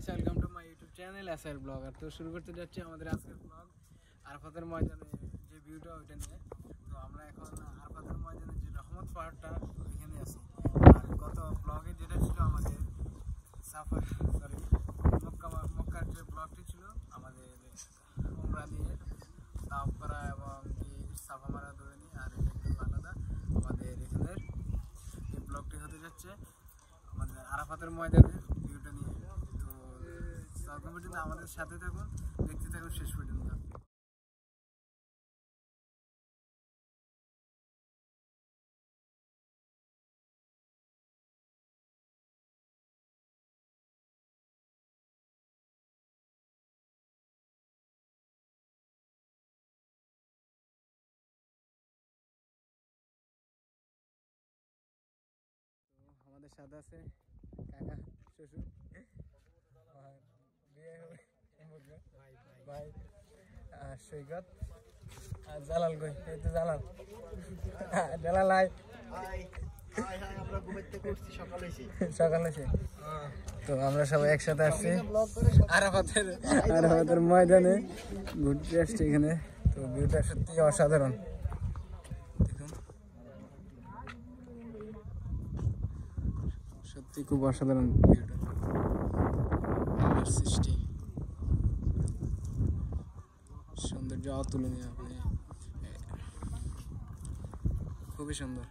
Welcome to my YouTube channel SR blogger. তো শুরু করতে যাচ্ছি আমাদের আজকের ব্লগ আরাফাতের ময়দানে যে ভিউটা ওইটা নিয়ে। তো আমরা এখন আরাফাতের ময়দানে যে রহমত পাহাড়টা ওইখানে আছি। আর গত ব্লগে যেটা ছিল আমাদের মক্কার যে ব্লগটি ছিল আমাদের উমরা নিয়ে তাওয়াফ করা এবং কি সাফা মারা ধরে নিয়ে, আর এটা একটু আলাদা আমাদের এখানের এই ব্লগটি হতে যাচ্ছে আমাদের আরাফাতের ময়দানের ভিউটা নিয়ে। তখন পর্যন্ত আমাদের সাথে থাকুন, দেখতে থাকুন শেষ পর্যন্ত। আমাদের সাথে আছে কাকা শ্বশুর ভাই সৈকত আর জালাল কই, এই তো জালাল জালাল আয় সকাল হয়েছে। তো আমরা সবাই একসাথে আসছি আরাফাতের ময়দানে ঘুরতে আসছি এখানে। তো ভিউটা সত্যি অসাধারণ, দেখুন সত্যি খুব অসাধারণ ভিউটা, সৃষ্টি সৌন্দর্য অতুলনীয়, মানে খুবই সুন্দর।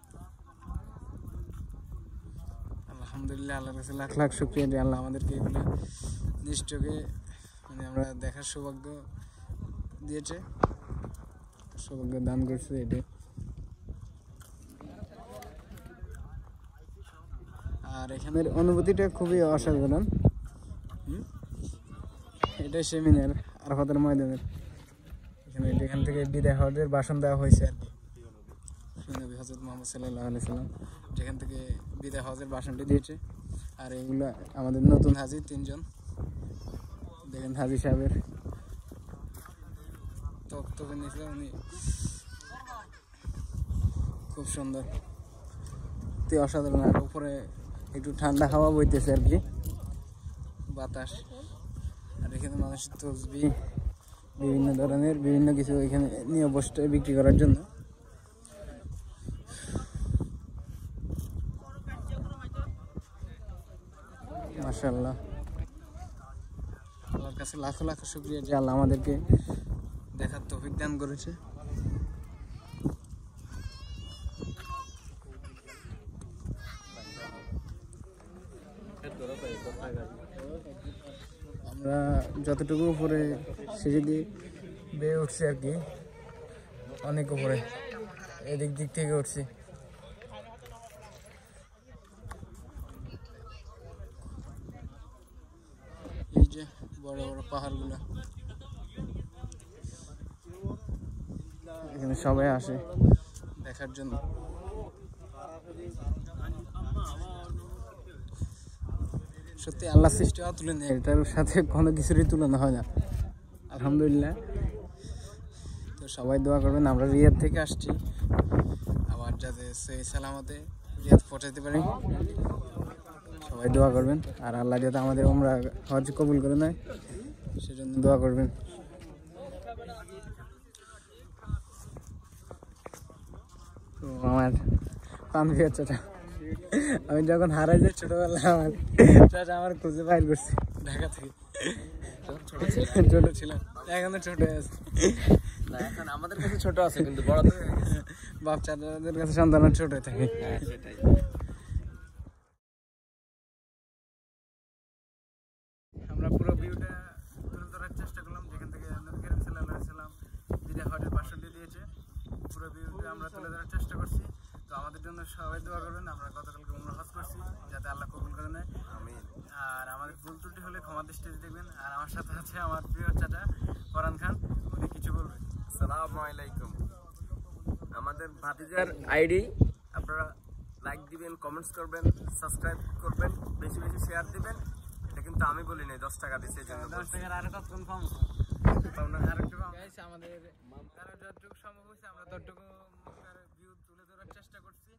আলহামদুলিল্লাহ, আল্লাহর কাছে লাখ লাখ শুকরিয়া যে আল্লাহ আমাদেরকে এগুলো নিজ চোখে মানে আমরা দেখার সৌভাগ্য দিয়েছে, সৌভাগ্য দান করছে। এটা আর এখানের অনুভূতিটা খুবই অসাধারণ। এটাই সেমিনার আরাফাতের ময়দানের, এখান থেকে বিদায় হজের ভাষণ দেওয়া হয়েছে আর কি। নবী হযরত মুহাম্মদ সাল্লাল্লাহু আলাইহি সাল্লাম যেখান থেকে বিদায় হজের ভাষণটি দিয়েছে। আর এগুলো আমাদের নতুন হাজি 3 জন, দেখেন হাজি সাহেবের তবে নিচে উনি খুব সুন্দর, অতি অসাধারণ। আর উপরে একটু ঠান্ডা হাওয়া বইতেছে আর কি, বাতাস। আর এখানে মানুষের তসবিহ বিভিন্ন ধরনের বিভিন্ন কিছু এখানে নিয়ে বসে বিক্রি করার জন্য। মাশাআল্লাহ, আল্লাহর কাছে লাখ লাখ শুকরিয়া যে আল্লাহ আমাদেরকে দেখার তৌফিক দান করেছে। আমরা যতটুকু উপরে সিঁড়ি দিয়ে বেয়ে উঠছি আর কি, অনেক উপরে এদিক থেকে উঠছি। এই যে বড় বড় পাহাড়গুলো, এখানে সবাই আসে দেখার জন্য। সত্যি আল্লাহ সৃষ্টি অতুলনীয়, এটার সাথে কোনো কিছুরই তুলনা হয় না। আলহামদুলিল্লাহ। তো সবাই দোয়া করবেন, আমরা রিয়াদ থেকে আসছি, আবার যাতে সেই সালামতে রিয়াদ পৌঁছাতে পারি, সবাই দোয়া করবেন। আর আল্লাহ যাতে আমাদের উমরা হজ কবুল করে নেয় সেজন্য দোয়া করবেন। তো আমার পানভিয়া চাচা, আমি যখন হারাই যাই ছোটবেলা, আমার চাচা আমার খুঁজে বাইর করছে ঢাকা থেকে। ছোট ছিলাম, এখন ছোট আছে না, এখন আমাদের কাছে ছোট আছে কিন্তু বড় তো বাপ চাচাদের কাছে সন্তান ছোট থাকে। সেটাই। আমরা পুরো ভিউটা তুলে ধরার চেষ্টা করলাম যেখান থেকে নবী করিম সাল্লাল্লাহু আলাইহি সাল্লাম বিদায় হজের ভাষণটি দিয়েছে। পুরো ভিউটা আমরা তুলে ধরার চেষ্টা করছি। তো আমাদের জন্য সবাই দোয়া করবেন। আমরা গতকালকে উমরা হজ করছি, যাতে আল্লাহ কবুল করে নেয়। আর আমাদের ভুল ত্রুটি হলে ক্ষমা দৃষ্টিতে দেখবেন। আর আমার সাথে আছে আমার প্রিয় চাচা ফরহান খান, উনি কিছু বলবেন। আসসালামু আলাইকুম। আমাদের ভাতিজার আইডি, আপনারা লাইক দিবেন, কমেন্টস করবেন, সাবস্ক্রাইব করবেন, বেশি বেশি শেয়ার দিবেন। এটা কিন্তু আমি বলি নাই, 10 টাকা দিচ্ছে, 10 টাকার আরো কত কম, আরেকটু কম। আমাদের যতটুকু মক্কার ভিউ তুলে ধরার চেষ্টা করছি।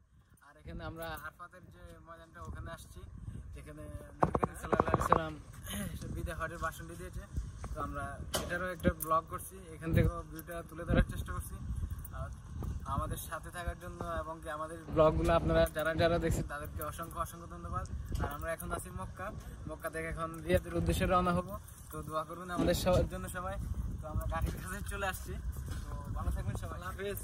আর এখানে আমরা আরফাতের যে ময়দানটা ওখানে আসছি, যেখানে নবী করিম সাল্লাল্লাহু আলাইহি সাল্লাম বিদায় হজের ভাষণটি দিয়েছে। তো আমরা এটারও একটা ব্লগ করছি, এখান থেকেও ভিউটা তুলে ধরার চেষ্টা করছি। আর আমাদের সাথে থাকার জন্য এবং কি আমাদের ব্লগগুলো আপনারা যারা যারা দেখছেন তাদেরকে অসংখ্য অসংখ্য ধন্যবাদ। আর আমরা এখন আছি মক্কা থেকে এখন রিয়াদের উদ্দেশ্যে রওনা হব। তো দোয়া করুন আমাদের জন্য সবাই। তো আমরা গাড়ির কাছে চলে আসছি। তো ভালো থাকবেন সবাই, আল্লাহ হাফেজ।